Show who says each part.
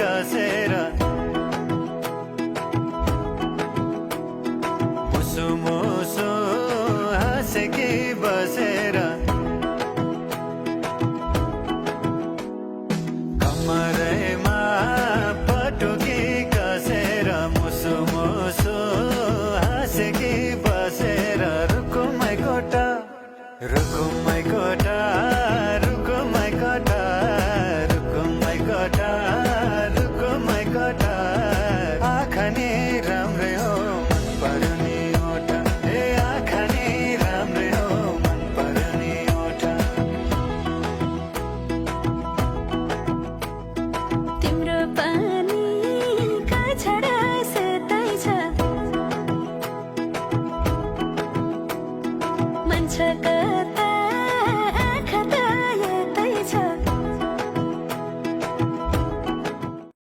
Speaker 1: कसेर मुसु मुसु हाँसेकी बसेर कमरैमा पटुकी कसेर मुसु मुसु हाँसेकी बसेर रुकुमै कोटा रुकुमै कोटा रुकुमै कोटा रुकुमै कोटा रुकुमै कोटा आँखा नि राम्रै हो मन पर्ने ओठा ए आँखा नि राम्रै हो मन पर्ने ओठा
Speaker 2: तिम्रो पानी का छडा सेतै छ मन छ कता